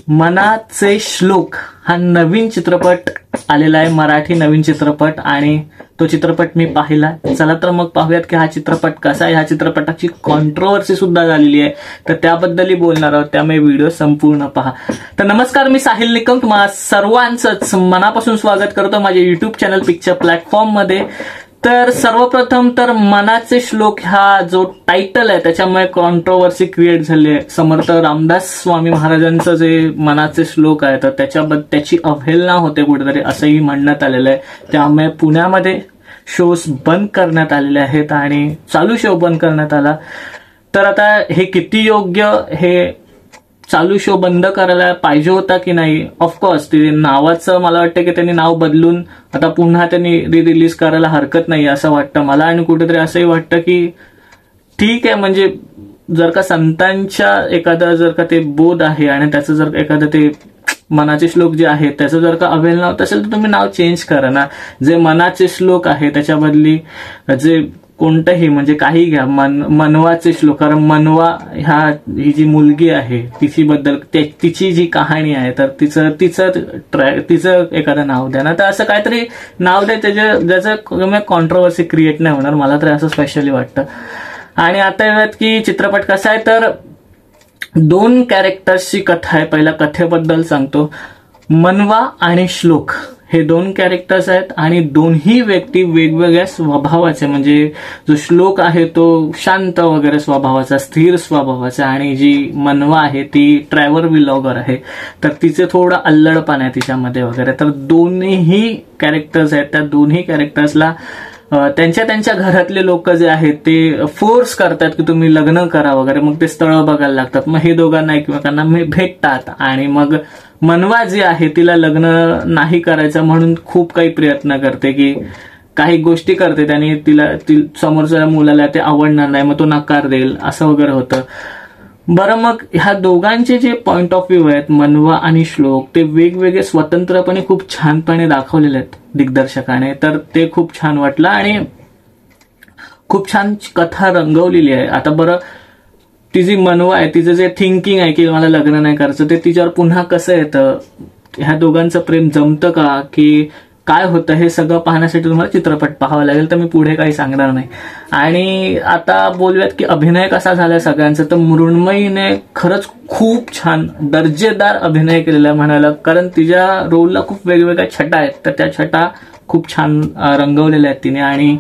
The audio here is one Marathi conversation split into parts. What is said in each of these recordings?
मनाचे श्लोक हा नवीन चित्रपट आलेला आहे, मराठी नवीन चित्रपट, आणि तो चित्रपट मी पाहिला. चला तर मग पाहूयात की हा चित्रपट कसा आहे. ह्या चित्रपटाची कॉन्ट्रोवर्सी सुद्धा झालेली आहे, तर त्याबद्दलही बोलणार आहोत, त्यामुळे व्हिडिओ संपूर्ण पहा. तर नमस्कार, मी साहिल निकम तुम्हाला सर्वांचंच मनापासून स्वागत करतो माझ्या युट्यूब चॅनल पिक्चर प्लॅटफॉर्म मध्ये. तर सर्वप्रथम तर मनाचे श्लोक हा जो टायटल आहे त्याच्यामुळे कॉन्ट्रोवर्सी क्रिएट झाली आहे. समर्थ रामदास स्वामी महाराजांचं जे मनाचे श्लोक आहे तर त्याची अवहेलना होते कुठेतरी असंही म्हणण्यात आलेलं आहे. त्यामुळे पुण्यामध्ये शोज बंद करण्यात आलेले आहेत आणि चालू शो बंद करण्यात आला. तर आता हे किती योग्य, हे चालू शो बंद करायला पाहिजे होता की नाही. ऑफकोर्स ते नावाचं मला वाटतं की त्यांनी नाव बदलून आता पुन्हा त्यांनी रिलीज करायला हरकत नाही असं वाटतं मला. आणि कुठेतरी असंही वाटतं की ठीक आहे, म्हणजे जर का संतांच्या एखादा जर का ते बोध आहे आणि त्याचं जर एखादं ते मनाचे श्लोक जे आहेत त्याचं जर का अवहेलना होत असेल तर तुम्ही नाव चेंज करा ना. जे मनाचे श्लोक आहे त्याच्या बदली जे कोणतंही म्हणजे काही घ्या, मनवाचे श्लोक. कारण मनवा ही जी मुलगी आहे तिची जी कहाणी आहे तर तिचं एखादं नाव द्या ना. तर असं काहीतरी नाव द्या ज्याचं कॉन्ट्रोवर्सी क्रिएट नाही होणार, मला तर असं स्पेशली वाटतं. आणि आता येऊयात की चित्रपट कसा आहे. तर 2 कॅरेक्टर्सची कथा आहे. पहिल्या कथेबद्दल सांगतो. मनवा आणि श्लोक हे 2 कॅरेक्टर्स आहेत आणि दोन्ही व्यक्ती वेगवेगळ्या स्वभावाचे. म्हणजे जो श्लोक आहे तो शांत वगैरे स्वभावाचा, स्थिर स्वभावाचा, आणि जी मनवा आहे ती ट्रॅव्हल व्लॉगर आहे तर तिचे थोडं अल्लडपण आहे तिच्यामध्ये वगैरे. तर दोन्ही कॅरेक्टर्स आहेत, त्या दोन्ही कॅरेक्टर्सला त्यांच्या घरातले लोक जे आहेत ते फोर्स करतात की तुम्ही लग्न करा वगैरे. मग ते स्थळ बघायला लागतात, मग हे दोघांना एकमेकांना भेटतात आणि मग मनवा जी आहे तिला लग्न नाही करायचं म्हणून खूप काही प्रयत्न करते, की काही गोष्टी करते त्याने समोरच्या मुलाला ते आवडणार नाही, मग तो नकार देईल असं वगैरे होतं. बरं, मग ह्या दोघांचे जे पॉइंट ऑफ व्ह्यू आहेत मनवा आणि श्लोक ते वेगवेगळे स्वतंत्रपणे खूप छानपणे दाखवलेले आहेत दिग्दर्शकाने. तर ते खूप छान वाटलं आणि खूप छान कथा रंगवलेली आहे. आता बरं, ती जी मनवा आहे तिचं जे थिंकिंग आहे की मला लग्न नाही करायचं, ते तिच्यावर पुन्हा कसं येतं, ह्या दोघांचं प्रेम जमतं का की काय होतं, हे सगळं पाहण्यासाठी तुम्हाला चित्रपट पाहावा लागेल. तर मी पुढे काही सांगणार नाही. आणि आता बोलूयात की अभिनय कसा झालाय सगळ्यांचा. तर मृण्मयीने खरंच खूप छान दर्जेदार अभिनय केलेला आहे म्हणायला, कारण तिच्या रोलला खूप वेगवेगळ्या छटा आहेत तर त्या छटा खूप छान रंगवलेल्या आहेत तिने. आणि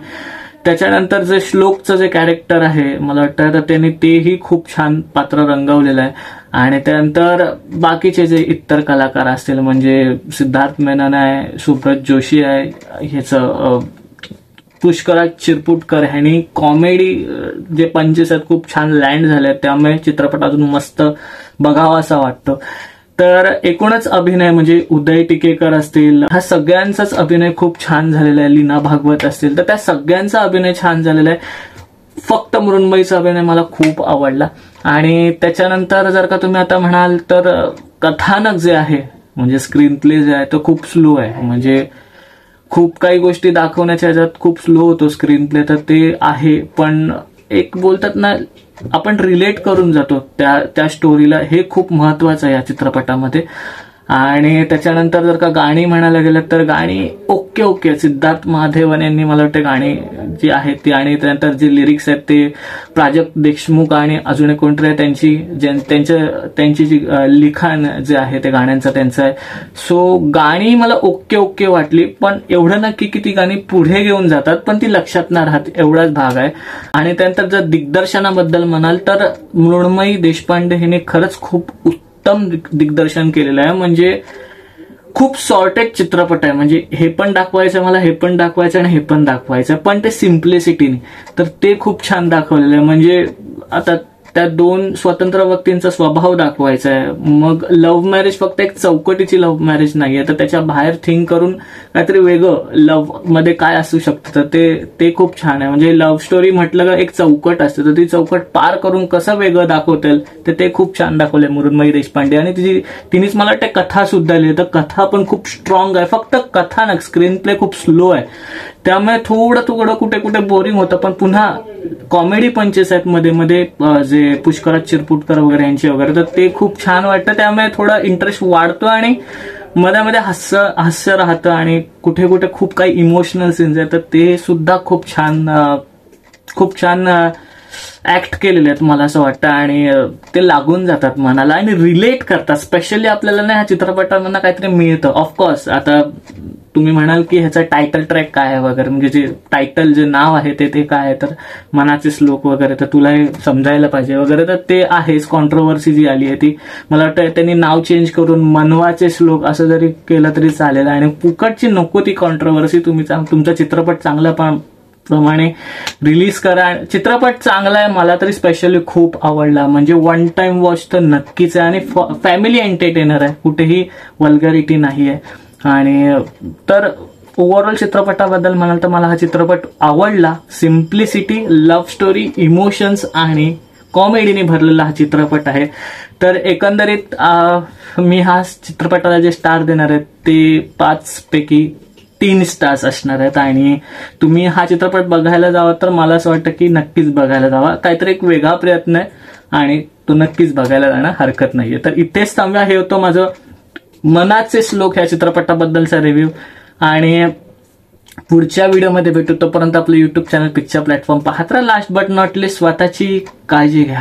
त्याच्यानंतर जे श्लोकचं जे कॅरेक्टर आहे मला वाटतं तर त्याने तेही खूप छान पात्र रंगवलेलं आहे. आणि त्यानंतर बाकीचे जे इतर कलाकार असतील म्हणजे सिद्धार्थ मेनन आहे, सुब्रत जोशी आहे, ह्याचं पुष्कराज चिरपुटकर, ह्यांनी कॉमेडी जे पंचेस आहेत खूप छान लँड झाले आहेत, त्यामुळे चित्रपट अजून मस्त बघावा असा वाटतो. तर एकूणच अभिनय म्हणजे उदय टिकेकर असतील, हा सगळ्यांचाच अभिनय खूप छान झालेला आहे. लीना भागवत असतील, तर त्या सगळ्यांचा अभिनय छान झालेला आहे. फक्त मृण्मयीचा अभिनय मला खूप आवडला. आणि त्याच्यानंतर जर का तुम्ही आता म्हणाल तर कथानक जे आहे म्हणजे स्क्रीन प्ले जे आहे तो खूप स्लो आहे. म्हणजे खूप काही गोष्टी दाखवण्याच्या ह्याच्यात खूप स्लो होतो स्क्रीन प्ले, तर ते आहे. पण एक बोलतात ना, आपण रिलेट करून जातो त्या स्टोरीला, हे खूप महत्वाचं आहे या चित्रपटामध्ये. आणि त्याच्यानंतर जर का गाणी म्हणायला गेलं तर गाणी ओके. सिद्धार्थ महादेवन यांनी मला वाटतं गाणी जी आहेत ती, आणि त्यानंतर जे लिरिक्स आहेत ते प्राजक्त देशमुख आणि अजून एक कोणतरी त्यांची जी लिखाण जे आहे ते गाण्यांचं त्यांचं आहे. सो गाणी मला ओके वाटली, पण एवढं नक्की की ती गाणी पुढे घेऊन जातात पण ती लक्षात न राहत एवढाच भाग आहे. आणि त्यानंतर जर दिग्दर्शनाबद्दल म्हणाल तर मृण्मयी देशपांडे हिने खरंच खूप उत्तम दिग्दर्शन केलेलं आहे. म्हणजे खूप सॉर्टेड चित्रपट आहे. म्हणजे हे पण दाखवायचं मला, हे पण दाखवायचं आणि हे पण दाखवायचं, पण ते सिम्प्लिसिटीने, तर ते खूप छान दाखवलेलं आहे. म्हणजे आता त्या 2 स्वतंत्र व्यक्तींचा स्वभाव दाखवायचा आहे. मग लव्ह मॅरेज फक्त एक चौकटीची लव्ह मॅरेज नाहीये, तर त्याच्या बाहेर थिंक करून काहीतरी वेगळं लव्ह मध्ये काय असू शकतं तर ते खूप छान आहे. म्हणजे लव्ह स्टोरी म्हटलं का एक चौकट असते, तर ती चौकट पार करून कसं वेगळं दाखवता येईल तर ते खूप छान दाखवलंय मृण्मयी देशपांडे. आणि तिनेच मला वाटतं कथा सुद्धा लिहिली, तर कथा पण खूप स्ट्रॉंग आहे. फक्त कथानक स्क्रीन प्ले खूप स्लो आहे, त्यामुळे थोडं कुठे बोरिंग होतं. पण पुन्हा कॉमेडी पंचेस आहेत मध्ये मध्ये, जे पुष्कराज चिरपुटकर वगैरे यांचे वगैरे, तर ते खूप छान वाटतं. त्यामुळे थोडा इंटरेस्ट वाढतो आणि मध्ये मध्ये हास्य राहतं आणि कुठे कुठे खूप काही इमोशनल सीन्स आहेत, तर ते सुद्धा खूप छान ऍक्ट केलेले आहेत मला असं वाटतं. आणि ते लागून जातात मनाला आणि रिलेट करतात. स्पेशली आपल्याला ना ह्या चित्रपटांना काहीतरी मिळतं. ऑफकोर्स आता तुम्ही म्हणाल की ह्याचा टायटल ट्रॅक काय आहे वगैरे, म्हणजे जे टायटल जे नाव आहे ते काय आहे, तर मनाचे श्लोक वगैरे, तर तुला हे समजायला पाहिजे वगैरे, तर ते आहेच. कॉन्ट्रोवर्सी जी आली आहे ती, मला वाटतं त्यांनी नाव चेंज करून मनवाचे श्लोक असं जरी केलं तरी चालेल. आणि फुकटची नको ती कॉन्ट्रोवर्सी. तुम्ही तुमचा चित्रपट चांगला प्रमाणे रिलीज करा. चित्रपट चांगला आहे, मला तरी स्पेशली खूप आवडला. म्हणजे वन टाइम वॉच तर नक्कीच आहे आणि फॅमिली एंटरटेनर आहे, कुठेही वल्गॅरिटी नाही आहे. आणि तर ओव्हरऑल चित्रपटाबद्दल म्हणाल तर मला हा चित्रपट आवडला. सिम्प्लिसिटी, लव्ह स्टोरी, इमोशन्स आणि कॉमेडीने भरलेला हा चित्रपट आहे. तर एकंदरीत मी हा चित्रपटाला जे स्टार देणार आहेत ते 5 पैकी 3 स्टार्स असणार आहेत. आणि तुम्ही हा चित्रपट बघायला जावा तर मला असं वाटतं की नक्कीच बघायला जावा. काहीतरी एक वेगळा प्रयत्न आहे आणि तो नक्कीच बघायला जाणं हरकत नाहीये. तर इथेच थांबूया. हे होतं माझं मनाचे श्लोक या चित्रपटाबद्दलचा रिव्ह्यू. आणि पुढच्या व्हिडिओमध्ये भेटू. तोपर्यंत आपलं युट्यूब चॅनल पिक्चर प्लॅटफॉर्म पाहत राहा. लास्ट बट नॉट लिस्ट, स्वतःची काळजी घ्या.